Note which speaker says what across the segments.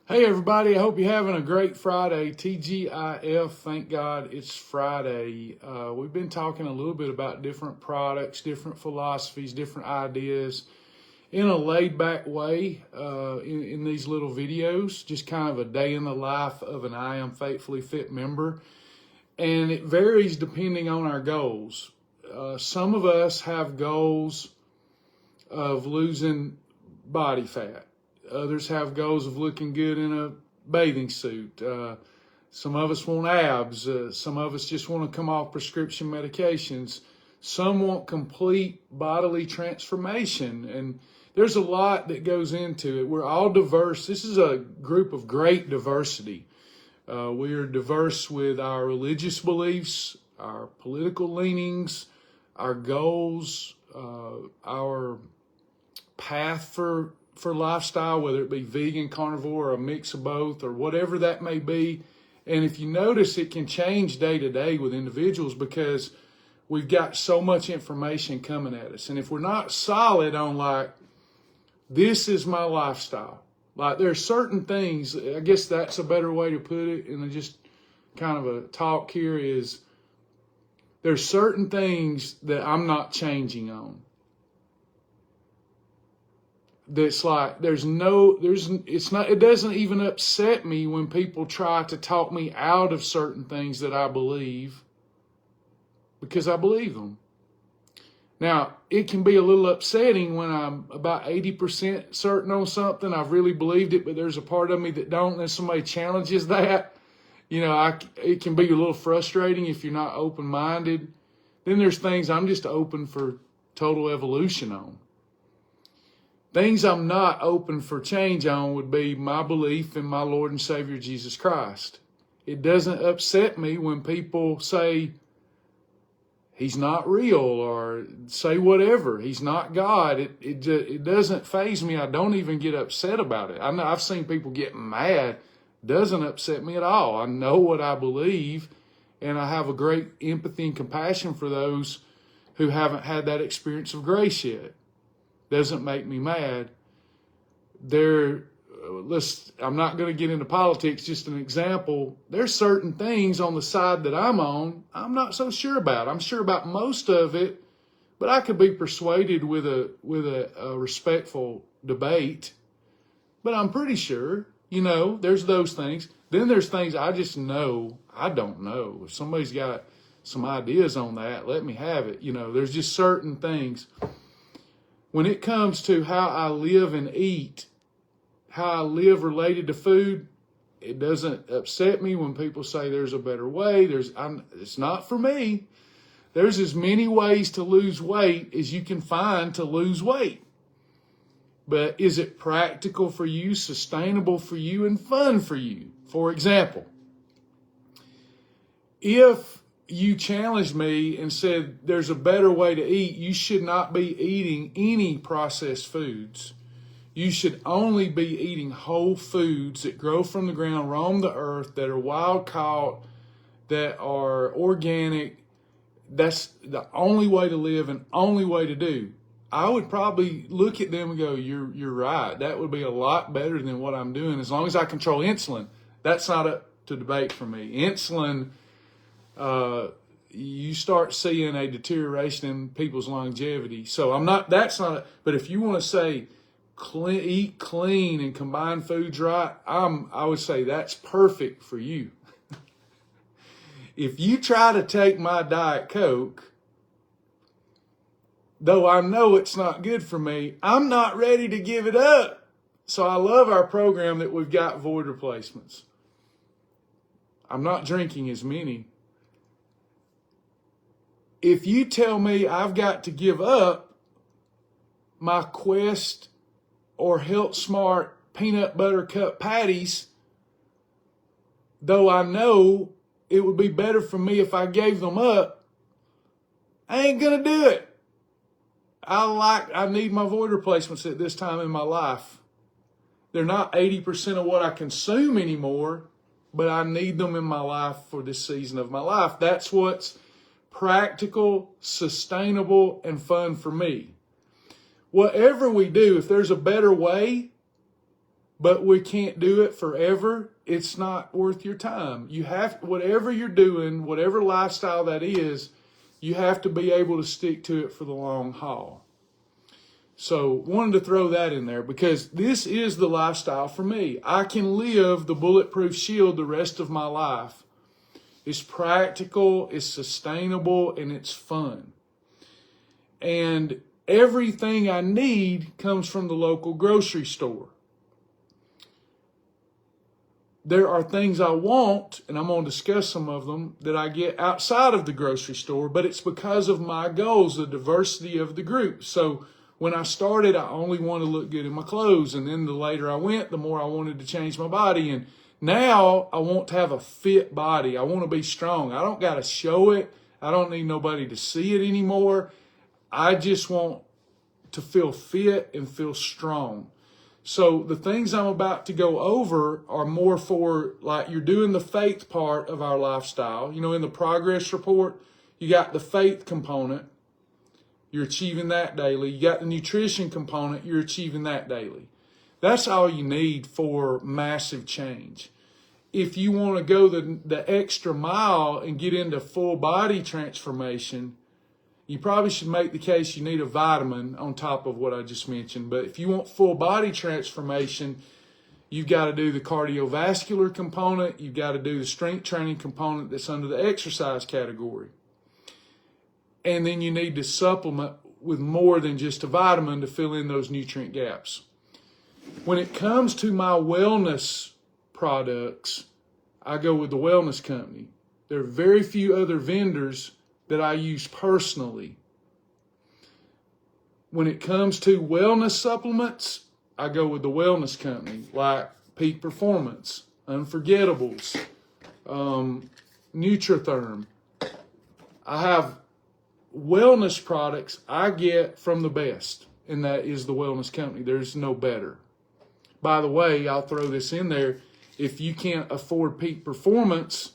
Speaker 1: Hey everybody, I hope you're having a great Friday. TGIF, thank God it's Friday. We've been talking a little bit about different products, different philosophies, different ideas in a laid back way in these little videos, just kind of a day in the life of an I Am Faithfully Fit member. And it varies depending on our goals. Some of us have goals of losing body fat. Others have goals of looking good in a bathing suit. Some of us want abs. Some of us just want to come off prescription medications. Some want complete bodily transformation. And there's a lot that goes into it. We're all diverse. This is a group of great diversity. We are diverse with our religious beliefs, our political leanings, our goals, our path for lifestyle, whether it be vegan, carnivore, or a mix of both, or whatever that may be. And if you notice, it can change day to day with individuals because we've got so much information coming at us. And if we're not solid on like, this is my lifestyle, like there's certain things, I guess that's a better way to put it, and just kind of a talk here is, there's certain things that I'm not changing on. That's like, it doesn't even upset me when people try to talk me out of certain things that I believe, because I believe them. Now, it can be a little upsetting when I'm about 80% certain on something. I've really believed it, but there's a part of me that don't, and somebody challenges that. It can be a little frustrating if you're not open-minded. Then there's things I'm just open for total evolution on. Things I'm not open for change on would be my belief in my Lord and Savior Jesus Christ. It doesn't upset me when people say he's not real or say whatever, he's not God. It doesn't faze me. I don't even get upset about it. I've seen people get mad. It doesn't upset me at all. I know what I believe, and I have a great empathy and compassion for those who haven't had that experience of grace yet. Doesn't make me mad. I'm not going to get into politics, just an example. There's certain things on the side that I'm on, I'm not so sure about. I'm sure about most of it, but I could be persuaded with a respectful debate. But I'm pretty sure, there's those things. Then there's things I just know I don't know. If somebody's got some ideas on that, let me have it. There's just certain things. When it comes to how I live and eat, how I live related to food, it doesn't upset me when people say there's a better way. It's not for me. There's as many ways to lose weight as you can find to lose weight. But is it practical for you, sustainable for you, and fun for you? For example, if you challenged me and said there's a better way to eat, you should not be eating any processed foods. You should only be eating whole foods that grow from the ground, roam the earth, that are wild caught, that are organic. That's the only way to live and only way to do. I would probably look at them and go, you're right. That would be a lot better than what I'm doing, as long as I control insulin. That's not up to debate for me. Insulin, you start seeing a deterioration in people's longevity. So but if you want to say eat clean and combine foods right, I would say that's perfect for you. If you try to take my Diet Coke, though I know it's not good for me, I'm not ready to give it up. So I love our program that we've got void replacements. I'm not drinking as many. If you tell me I've got to give up my Quest or Health Smart peanut butter cup patties, though I know it would be better for me if I gave them up, I ain't gonna do it. I need my void replacements at this time in my life. They're not 80% of what I consume anymore, but I need them in my life for this season of my life. That's what's practical, sustainable, and fun for me. Whatever we do, if there's a better way, but we can't do it forever. It's not worth your time. You have, whatever you're doing, whatever lifestyle that is, you have to be able to stick to it for the long haul. So wanted to throw that in there because this is the lifestyle for me. I can live the Bulletproof Shield the rest of my life. It's practical, it's sustainable, and it's fun. And everything I need comes from the local grocery store. There are things I want, and I'm going to discuss some of them, that I get outside of the grocery store, but it's because of my goals, the diversity of the group. So when I started, I only wanted to look good in my clothes, and then the later I went, the more I wanted to change my body. And now I want to have a fit body. I want to be strong. I don't got to show it. I don't need nobody to see it anymore. I just want to feel fit and feel strong. So the things I'm about to go over are more for, like, you're doing the faith part of our lifestyle. You know, in the progress report, you got the faith component. You're achieving that daily. You got the nutrition component. You're achieving that daily. That's all you need for massive change. If you want to go the extra mile and get into full body transformation, you probably should make the case you need a vitamin on top of what I just mentioned. But if you want full body transformation, you've got to do the cardiovascular component. You've got to do the strength training component that's under the exercise category. And then you need to supplement with more than just a vitamin to fill in those nutrient gaps. When it comes to my wellness products, I go with the Wellness Company. There are very few other vendors that I use personally. When it comes to wellness supplements, I go with the Wellness Company, like Peak Performance, Unforgettables, Nutritherm. I have wellness products I get from the best, and that is the Wellness Company. There's no better. By the way, I'll throw this in there. If you can't afford Peak Performance,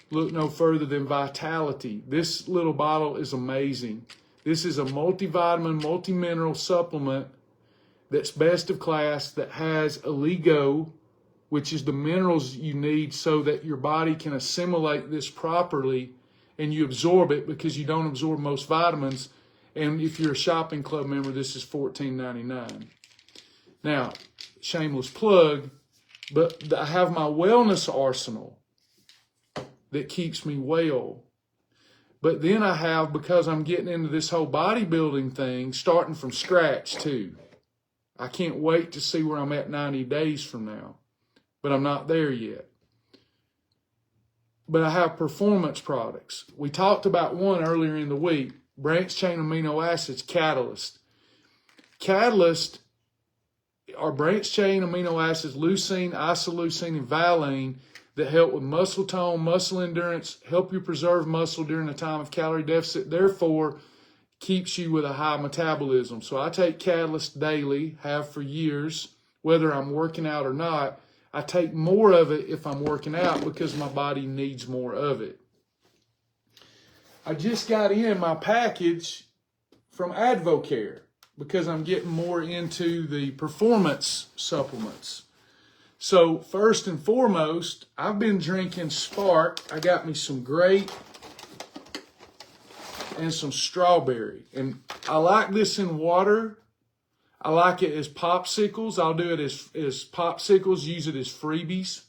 Speaker 1: look no further than Vitality. This little bottle is amazing. This is a multivitamin, multi-mineral supplement that's best of class, that has Oligo, which is the minerals you need so that your body can assimilate this properly and you absorb it, because you don't absorb most vitamins. And if you're a shopping club member, this is $14.99. Now, shameless plug, but I have my wellness arsenal that keeps me well. But then I have, because I'm getting into this whole bodybuilding thing, starting from scratch too. I can't wait to see where I'm at 90 days from now, but I'm not there yet. But I have performance products. We talked about one earlier in the week, branched chain amino acids, Catalyst. Catalyst are branched chain amino acids, leucine, isoleucine, and valine, that help with muscle tone, muscle endurance, help you preserve muscle during a time of calorie deficit, therefore keeps you with a high metabolism. So I take Catalyst daily, have for years, whether I'm working out or not. I take more of it if I'm working out because my body needs more of it. I just got in my package from Advocare because I'm getting more into the performance supplements. So first and foremost, I've been drinking Spark. I got me some grape and some strawberry. And I like this in water. I like it as popsicles. I'll do it as popsicles, use it as freebies.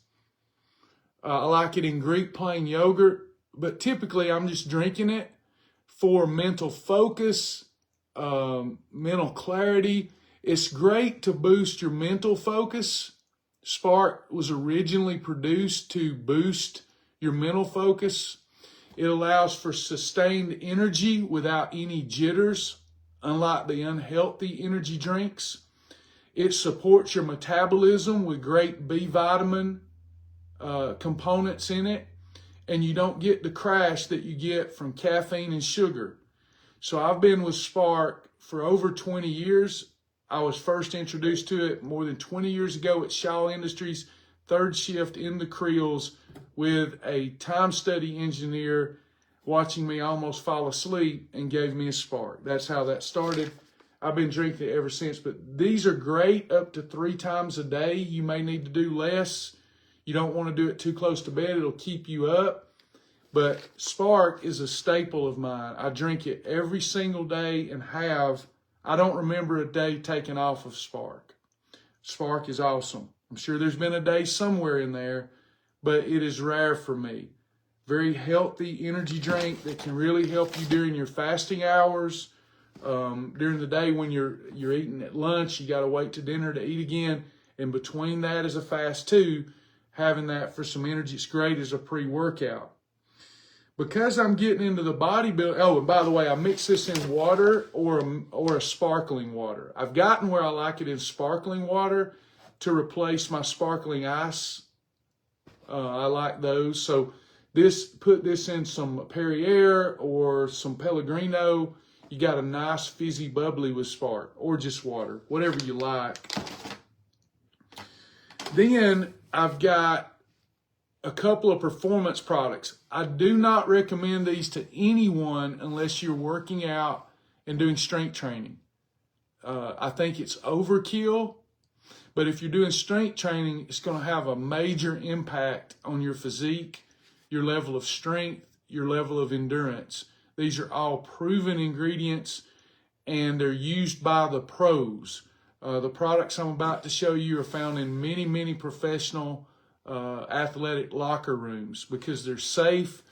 Speaker 1: I like it in Greek plain yogurt, but typically I'm just drinking it for mental focus, mental clarity. It's great to boost your mental focus. Spark was originally produced to boost your mental focus. It allows for sustained energy without any jitters, unlike the unhealthy energy drinks. It supports your metabolism with great B vitamin components in it, and you don't get the crash that you get from caffeine and sugar. So I've been with Spark for over 20 years. I was first introduced to it more than 20 years ago at Shaw Industries, third shift in the Creels, with a time study engineer watching me almost fall asleep and gave me a Spark. That's how that started. I've been drinking it ever since. But these are great up to 3 times a day. You may need to do less. You don't want to do it too close to bed. It'll keep you up. But Spark is a staple of mine. I drink it every single day and I don't remember a day taken off of Spark. Spark is awesome. I'm sure there's been a day somewhere in there, but it is rare for me. Very healthy energy drink that can really help you during your fasting hours. During the day when you're eating at lunch, you got to wait to dinner to eat again. And between that is a fast too. Having that for some energy, it's great as a pre-workout. Because I'm getting into the bodybuilding, oh, and by the way, I mix this in water or a sparkling water. I've gotten where I like it in sparkling water to replace my sparkling ice. I like those. So put this in some Perrier or some Pellegrino. You got a nice fizzy bubbly with Spark, or just water, whatever you like. Then I've got a couple of performance products. I do not recommend these to anyone unless you're working out and doing strength training. I think it's overkill, but if you're doing strength training, it's going to have a major impact on your physique, your level of strength, your level of endurance. These are all proven ingredients, and they're used by the pros. The products I'm about to show you are found in many, many professional athletic locker rooms because they're safe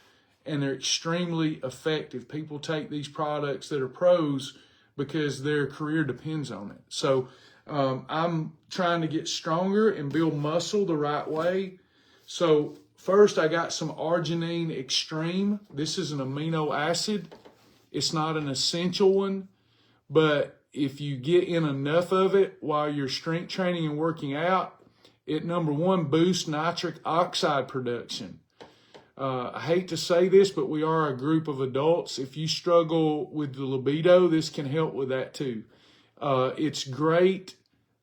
Speaker 1: and they're extremely effective. People take these products that are pros because their career depends on it. So I'm trying to get stronger and build muscle the right way. So first I got some arginine extreme. This is an amino acid. It's not an essential one, but if you get in enough of it while you're strength training and working out, it, number one, boosts nitric oxide production. I hate to say this, but we are a group of adults. If you struggle with the libido, this can help with that too. It's great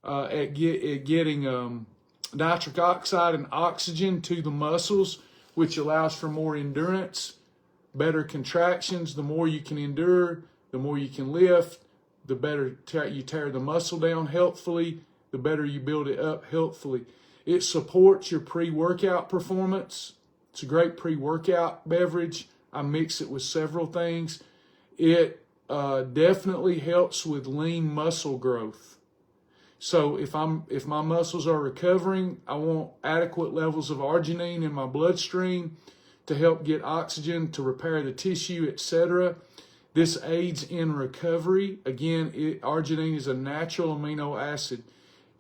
Speaker 1: at getting nitric oxide and oxygen to the muscles, which allows for more endurance, better contractions. The more you can endure, the more you can lift, the better you tear the muscle down healthfully, the better you build it up healthfully. It supports your pre-workout performance. It's a great pre-workout beverage. I mix it with several things. It definitely helps with lean muscle growth. So if my muscles are recovering, I want adequate levels of arginine in my bloodstream to help get oxygen to repair the tissue, etc. This aids in recovery. Again, arginine is a natural amino acid.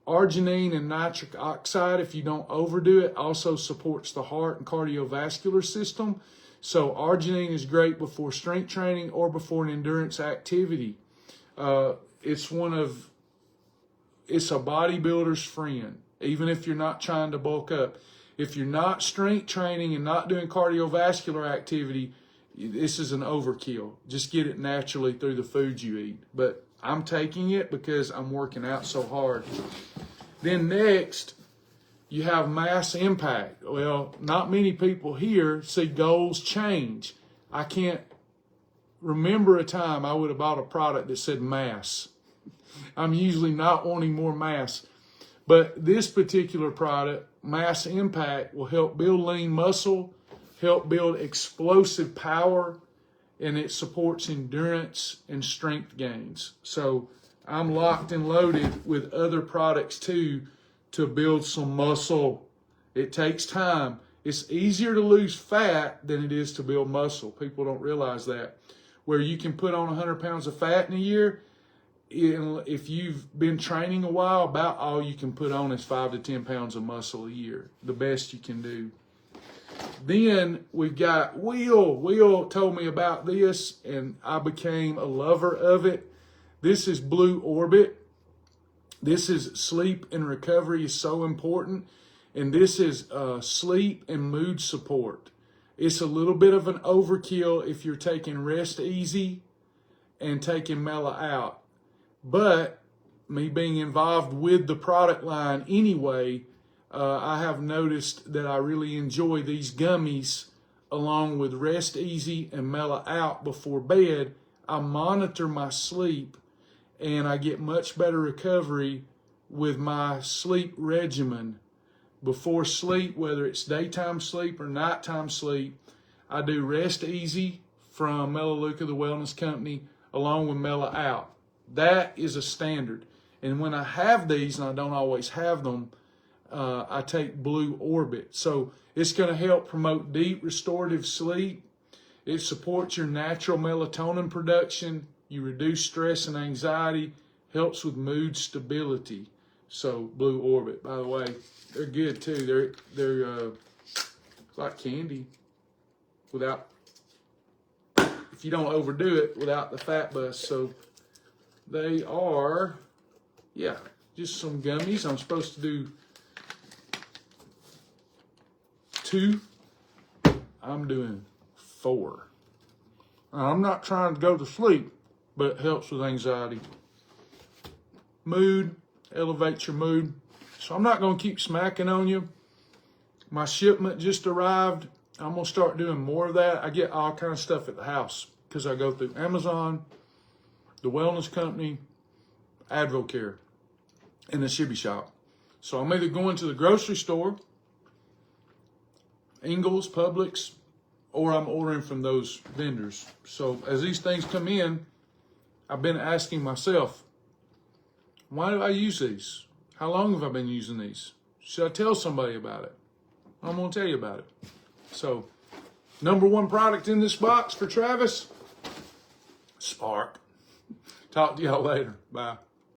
Speaker 1: Arginine and nitric oxide, if you don't overdo it, also supports the heart and cardiovascular system. So arginine is great before strength training or before an endurance activity. It's a bodybuilder's friend, even if you're not trying to bulk up. If you're not strength training and not doing cardiovascular activity, this is an overkill. Just get it naturally through the foods you eat. But I'm taking it because I'm working out so hard. Then next, you have mass impact. Well, not many people here see goals change. I can't remember a time I would have bought a product that said mass. I'm usually not wanting more mass. But this particular product, mass impact, will help build lean muscle, help build explosive power, and it supports endurance and strength gains. So I'm locked and loaded with other products too to build some muscle. It takes time. It's easier to lose fat than it is to build muscle. People don't realize that. Where you can put on 100 pounds of fat in a year, if you've been training a while, about all you can put on is 5 to 10 pounds of muscle a year. The best you can do. Then we've got Will. Will told me about this, and I became a lover of it. This is Blue Orbit. This is sleep and recovery is so important. And this is sleep and mood support. It's a little bit of an overkill if you're taking Rest Easy and taking Mellow Out. But me being involved with the product line anyway, I have noticed that I really enjoy these gummies along with Rest Easy and Mellow Out before bed. I monitor my sleep, and I get much better recovery with my sleep regimen. Before sleep, whether it's daytime sleep or nighttime sleep, I do Rest Easy from Melaleuca, the wellness company, along with Mela Out. That is a standard. And when I have these, and I don't always have them, I take Blue Orbit. So it's going to help promote deep restorative sleep. It supports your natural melatonin production. You reduce stress and anxiety, helps with mood stability. So Blue Orbit, by the way, they're good too. They're like candy, without, if you don't overdo it, without the fat bust. So they are, yeah, just some gummies. I'm supposed to do 2. I'm doing 4. Now, I'm not trying to go to sleep, but it helps with anxiety. Mood, elevates your mood. So I'm not going to keep smacking on you. My shipment just arrived. I'm going to start doing more of that. I get all kinds of stuff at the house because I go through Amazon, the wellness company, AdvoCare, and the Shibby Shop. So I'm either going to the grocery store, Ingles, Publix, or I'm ordering from those vendors. So as these things come in, I've been asking myself, why do I use these? How long have I been using these? Should I tell somebody about it? I'm going to tell you about it. So, #1 product in this box for Travis, Spark. Talk to y'all later. Bye.